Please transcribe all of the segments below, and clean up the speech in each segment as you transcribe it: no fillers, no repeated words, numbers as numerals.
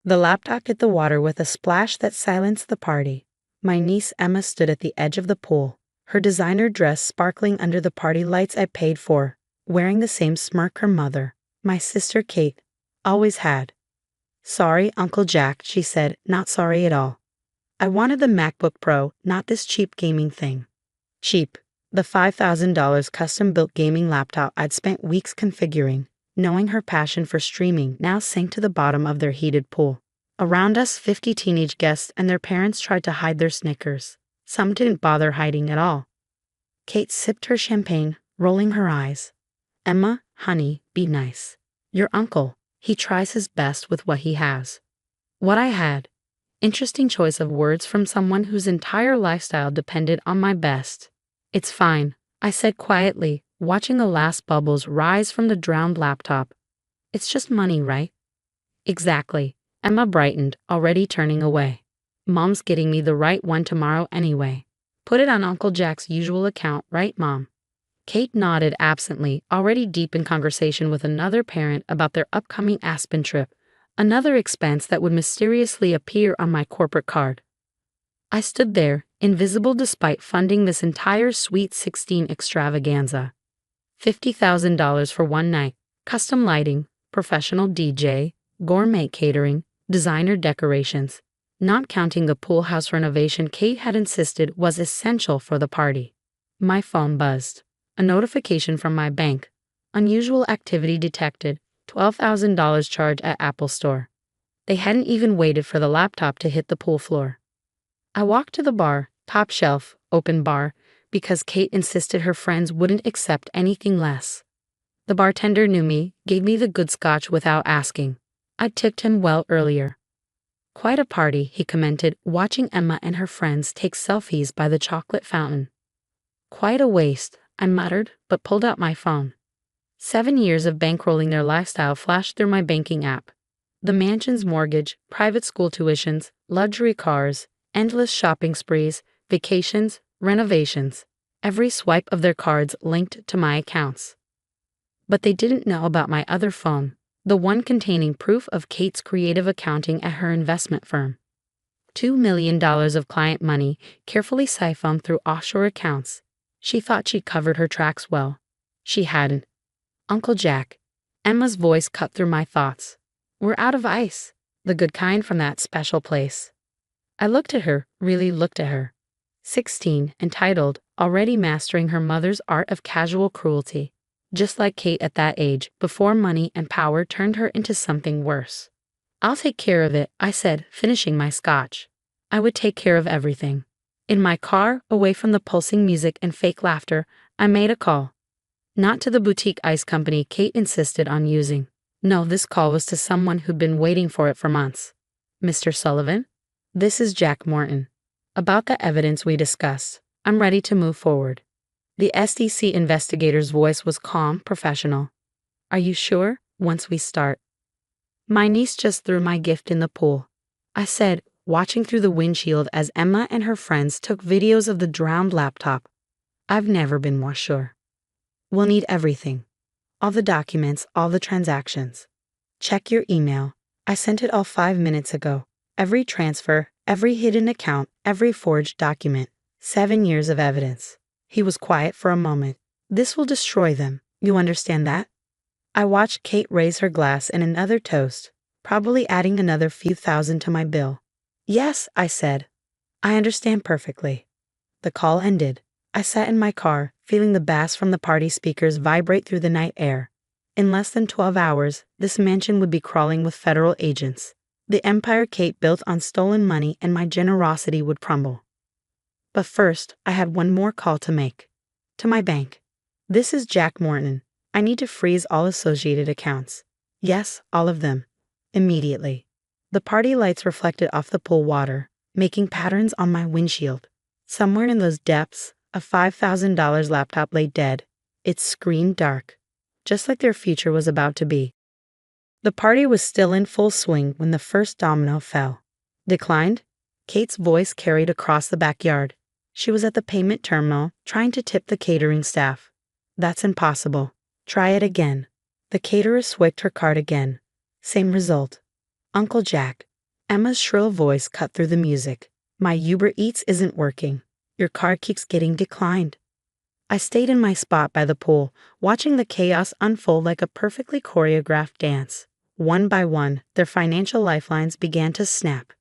The laptop hit the water with a splash that silenced the party. My niece Emma stood at the edge of the pool, her designer dress sparkling under the party lights I paid for, wearing the same smirk her mother, my sister Kate, always had. "Sorry, Uncle Jack," she said, "not sorry at all. I wanted the MacBook Pro, not this cheap gaming thing." Cheap. The $5,000 custom-built gaming laptop I'd spent weeks configuring, knowing her passion for streaming now sank to the bottom of their heated pool. Around us, 50 teenage guests and their parents tried to hide their snickers. Some didn't bother hiding at all. Kate sipped her champagne, rolling her eyes. "Emma, honey, be nice. Your uncle, he tries his best with what he has." What I had. Interesting choice of words from someone whose entire lifestyle depended on my best. "It's fine," I said quietly, watching the last bubbles rise from the drowned laptop. "It's just money, right?" "Exactly." Emma brightened, already turning away. "Mom's getting me the right one tomorrow anyway. Put it on Uncle Jack's usual account, right, Mom?" Kate nodded absently, already deep in conversation with another parent about their upcoming Aspen trip, another expense that would mysteriously appear on my corporate card. I stood there, invisible despite funding this entire Sweet 16 extravaganza. $50,000 for one night, custom lighting, professional DJ, gourmet catering, designer decorations, not counting the pool house renovation Kate had insisted was essential for the party. My phone buzzed. A notification from my bank. Unusual activity detected. $12,000 charge at Apple Store. They hadn't even waited for the laptop to hit the pool floor. I walked to the bar, top shelf, open bar, because Kate insisted her friends wouldn't accept anything less. The bartender knew me, gave me the good scotch without asking. I'd tipped him well earlier. "Quite a party," he commented, watching Emma and her friends take selfies by the chocolate fountain. "Quite a waste," I muttered, but pulled out my phone. 7 years of bankrolling their lifestyle flashed through my banking app. The mansion's mortgage, private school tuitions, luxury cars, endless shopping sprees, vacations, renovations. Every swipe of their cards linked to my accounts. But they didn't know about my other phone, the one containing proof of Kate's creative accounting at her investment firm. $2 million of client money carefully siphoned through offshore accounts. She thought she'd covered her tracks well. She hadn't. "Uncle Jack." Emma's voice cut through my thoughts. "We're out of ice. The good kind from that special place." I looked at her, really looked at her. 16, entitled, already mastering her mother's art of casual cruelty. Just like Kate at that age, before money and power turned her into something worse. "I'll take care of it," I said, finishing my scotch. I would take care of everything. In my car, away from the pulsing music and fake laughter, I made a call. Not to the boutique ice company Kate insisted on using. No, this call was to someone who'd been waiting for it for months. "Mr. Sullivan? This is Jack Morton. About the evidence we discussed, I'm ready to move forward." The SDC investigator's voice was calm, professional. "Are you sure? Once we start." "My niece just threw my gift in the pool," I said, watching through the windshield as Emma and her friends took videos of the drowned laptop. I've never been more sure. "We'll need everything. All the documents, all the transactions. Check your email. I sent it all 5 minutes ago. Every transfer, every hidden account, every forged document. 7 years of evidence." He was quiet for a moment. "This will destroy them. You understand that?" I watched Kate raise her glass in another toast, probably adding another few thousand to my bill. "Yes," I said. "I understand perfectly." The call ended. I sat in my car, feeling the bass from the party speakers vibrate through the night air. In less than 12 hours, this mansion would be crawling with federal agents. The empire Kate built on stolen money and my generosity would crumble. But first, I had one more call to make. To my bank. "This is Jack Morton. I need to freeze all associated accounts. Yes, all of them. Immediately." The party lights reflected off the pool water, making patterns on my windshield. Somewhere in those depths, a $5,000 laptop lay dead, its screen dark, just like their future was about to be. The party was still in full swing when the first domino fell. "Declined?" Kate's voice carried across the backyard. She was at the payment terminal, trying to tip the catering staff. "That's impossible. Try it again." The caterer swiped her card again. Same result. "Uncle Jack, Emma's shrill voice cut through the music. My Uber Eats isn't working. Your card keeps getting declined. I stayed in my spot by the pool, watching the chaos unfold like a perfectly choreographed dance. One by one, their financial lifelines began to snap.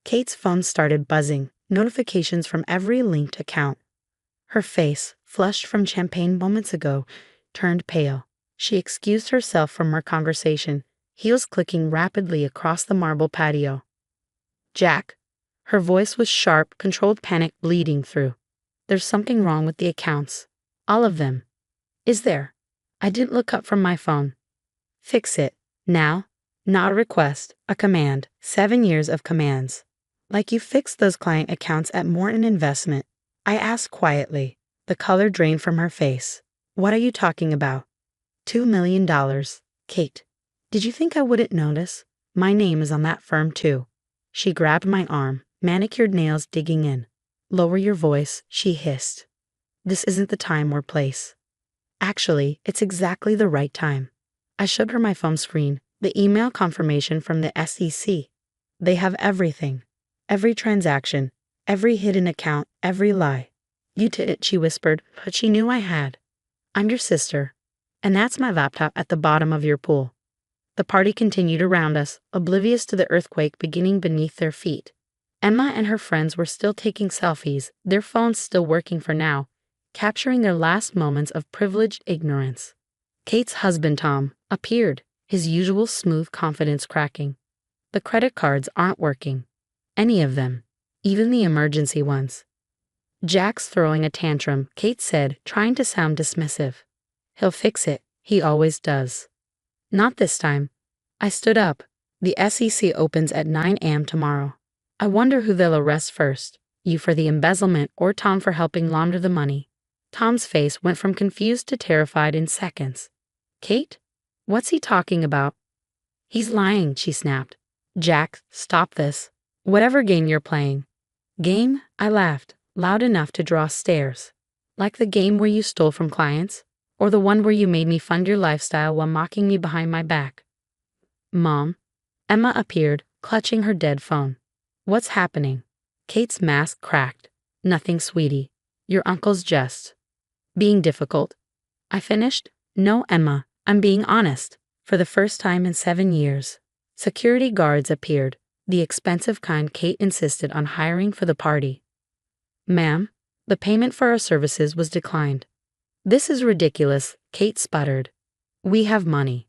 Kate's phone started buzzing, notifications from every linked account. Her face, flushed from champagne moments ago, turned pale. She excused herself from our conversation, heels clicking rapidly across the marble patio. Jack. Her voice was sharp, controlled panic bleeding through. There's something wrong with the accounts. All of them. Is there? I didn't look up from my phone. Fix it. Now. Not a request, a command. 7 years of commands. Like you fixed those client accounts at Morton Investment. I asked quietly. The color drained from her face. What are you talking about? $2 million. Kate. Did you think I wouldn't notice? My name is on that firm too. She grabbed my arm, manicured nails digging in. Lower your voice, she hissed. This isn't the time or place. Actually, it's exactly the right time. I showed her my phone screen, the email confirmation from the SEC. They have everything. Every transaction, every hidden account, every lie. You did it, she whispered, but she knew I had. I'm your sister. And that's my laptop at the bottom of your pool. The party continued around us, oblivious to the earthquake beginning beneath their feet. Emma and her friends were still taking selfies, their phones still working for now, capturing their last moments of privileged ignorance. Kate's husband, Tom, appeared, his usual smooth confidence cracking. The credit cards aren't working. Any of them. Even the emergency ones. Jack's throwing a tantrum, Kate said, trying to sound dismissive. He'll fix it. He always does. Not this time. I stood up. The SEC opens at 9 a.m. tomorrow. I wonder who they'll arrest first, you for the embezzlement or Tom for helping launder the money. Tom's face went from confused to terrified in seconds. Kate? What's he talking about? He's lying, she snapped. Jack, stop this. Whatever game you're playing. Game? I laughed, loud enough to draw stares. Like the game where you stole from clients? Or the one where you made me fund your lifestyle while mocking me behind my back? Mom. Emma appeared, clutching her dead phone. What's happening? Kate's mask cracked. Nothing, sweetie. Your uncle's just being difficult. I finished? No, Emma, I'm being honest. For the first time in 7 years. Security guards appeared, the expensive kind Kate insisted on hiring for the party. Ma'am, the payment for our services was declined. This is ridiculous, Kate sputtered. We have money.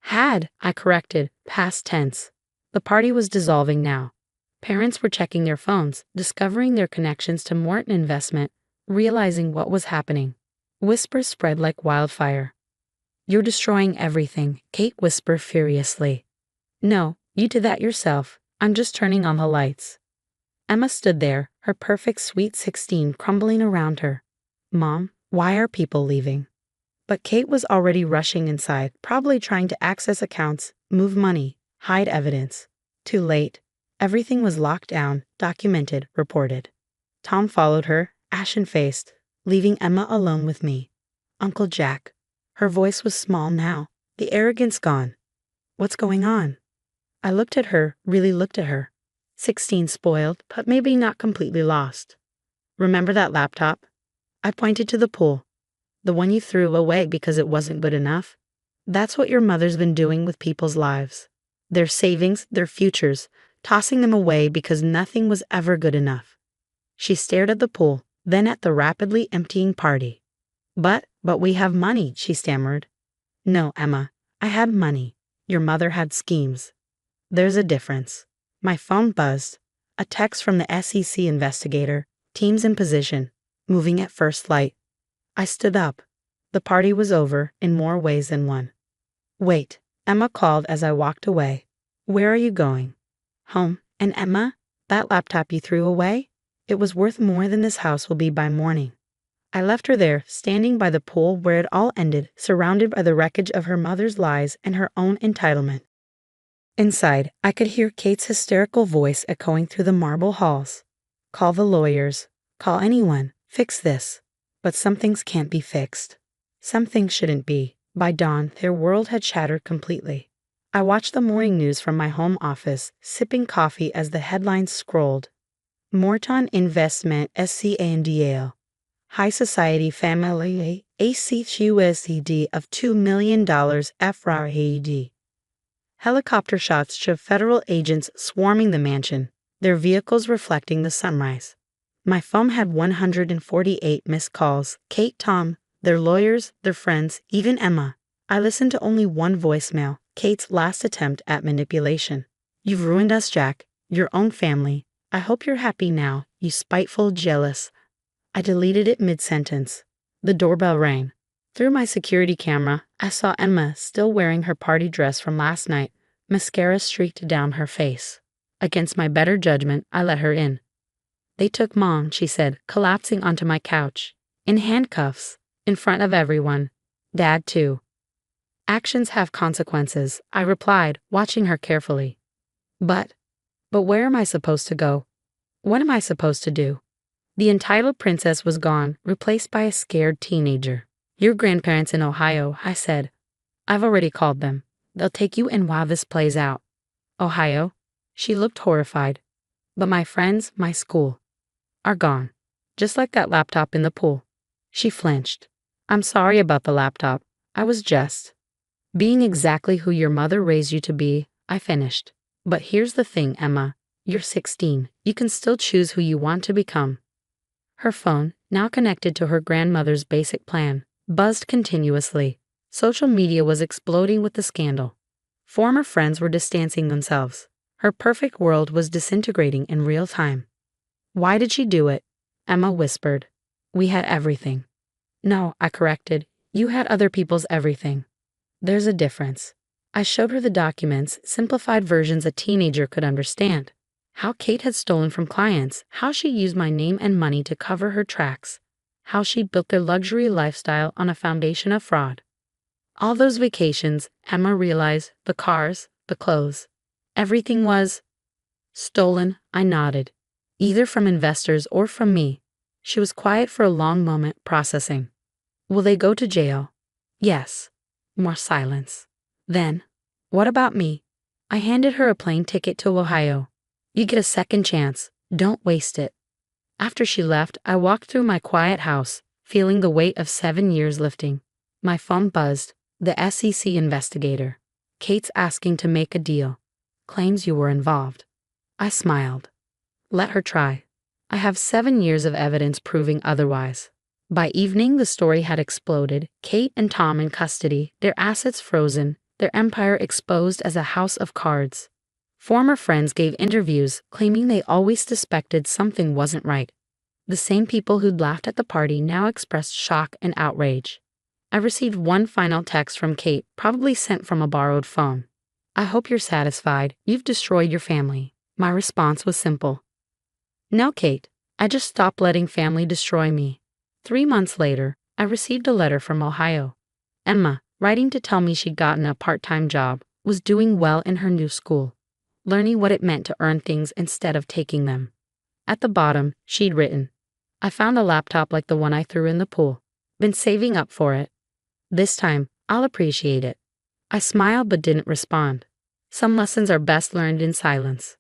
Had, I corrected, past tense. The party was dissolving now. Parents were checking their phones, discovering their connections to Morton Investment, realizing what was happening. Whispers spread like wildfire. You're destroying everything, Kate whispered furiously. No, you did that yourself. I'm just turning on the lights. Emma stood there, her perfect sweet 16 crumbling around her. Mom, why are people leaving? But Kate was already rushing inside, probably trying to access accounts, move money, hide evidence. Too late. Everything was locked down, documented, reported. Tom followed her, ashen-faced, leaving Emma alone with me. Uncle Jack. Her voice was small now, the arrogance gone. What's going on? I looked at her, really looked at her. 16 spoiled, but maybe not completely lost. Remember that laptop? I pointed to the pool. The one you threw away because it wasn't good enough? That's what your mother's been doing with people's lives. Their savings, their futures, tossing them away because nothing was ever good enough. She stared at the pool, then at the rapidly emptying party. But we have money, she stammered. No, Emma, I had money. Your mother had schemes. There's a difference. My phone buzzed. A text from the SEC investigator, teams in position, moving at first light. I stood up. The party was over in more ways than one. Wait, Emma called as I walked away. Where are you going? Home. And Emma, that laptop you threw away? It was worth more than this house will be by morning. I left her there, standing by the pool where it all ended, surrounded by the wreckage of her mother's lies and her own entitlement. Inside, I could hear Kate's hysterical voice echoing through the marble halls. Call the lawyers. Call anyone. Fix this. But some things can't be fixed. Some things shouldn't be. By dawn, their world had shattered completely. I watched the morning news from my home office, sipping coffee as the headlines scrolled. Morton Investment SCANDAL. High Society Family ACUSED of $2 million FRAED. Helicopter shots show federal agents swarming the mansion, their vehicles reflecting the sunrise. My phone had 148 missed calls. Kate, Tom, their lawyers, their friends, even Emma. I listened to only one voicemail, Kate's last attempt at manipulation. You've ruined us, Jack, your own family. I hope you're happy now, you spiteful, jealous. I deleted it mid-sentence. The doorbell rang. Through my security camera, I saw Emma still wearing her party dress from last night, mascara streaked down her face. Against my better judgment, I let her in. They took Mom, she said, collapsing onto my couch. In handcuffs, in front of everyone. Dad, too. Actions have consequences, I replied, watching her carefully. But where am I supposed to go? What am I supposed to do? The entitled princess was gone, replaced by a scared teenager. Your grandparents in Ohio, I said. I've already called them. They'll take you in while this plays out. Ohio? She looked horrified. But my friends, my school, are gone. Just like that laptop in the pool. She flinched. I'm sorry about the laptop. I was just being exactly who your mother raised you to be, I finished. But here's the thing, Emma. You're 16. You can still choose who you want to become. Her phone, now connected to her grandmother's basic plan, buzzed continuously. Social media was exploding with the scandal. Former friends were distancing themselves. Her perfect world was disintegrating in real time. Why did she do it? Emma whispered. We had everything. No, I corrected. You had other people's everything. There's a difference. I showed her the documents, simplified versions a teenager could understand. How Kate had stolen from clients, how she used my name and money to cover her tracks, how she built their luxury lifestyle on a foundation of fraud. All those vacations, Emma realized, the cars, the clothes, everything was stolen. I nodded. Either from investors or from me. She was quiet for a long moment, processing. Will they go to jail? Yes. More silence. Then, what about me? I handed her a plane ticket to Ohio. You get a second chance. Don't waste it. After she left, I walked through my quiet house, feeling the weight of 7 years lifting. My phone buzzed. The SEC investigator. Kate's asking to make a deal. Claims you were involved. I smiled. Let her try. I have 7 years of evidence proving otherwise. By evening, the story had exploded. Kate and Tom in custody, their assets frozen, their empire exposed as a house of cards. Former friends gave interviews, claiming they always suspected something wasn't right. The same people who'd laughed at the party now expressed shock and outrage. I received one final text from Kate, probably sent from a borrowed phone. I hope you're satisfied. You've destroyed your family. My response was simple. No, Kate. I just stopped letting family destroy me. 3 months later, I received a letter from Ohio. Emma, writing to tell me she'd gotten a part-time job, was doing well in her new school, learning what it meant to earn things instead of taking them. At the bottom, she'd written, I found a laptop like the one I threw in the pool. Been saving up for it. This time, I'll appreciate it. I smiled but didn't respond. Some lessons are best learned in silence.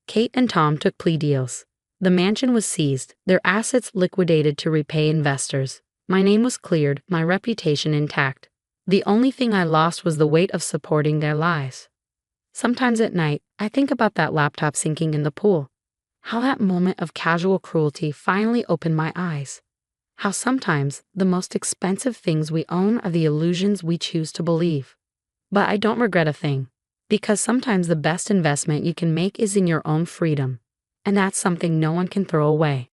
Kate and Tom took plea deals. The mansion was seized, their assets liquidated to repay investors. My name was cleared, my reputation intact. The only thing I lost was the weight of supporting their lies. Sometimes at night, I think about that laptop sinking in the pool. How that moment of casual cruelty finally opened my eyes. How sometimes the most expensive things we own are the illusions we choose to believe. But I don't regret a thing, because sometimes the best investment you can make is in your own freedom. And that's something no one can throw away.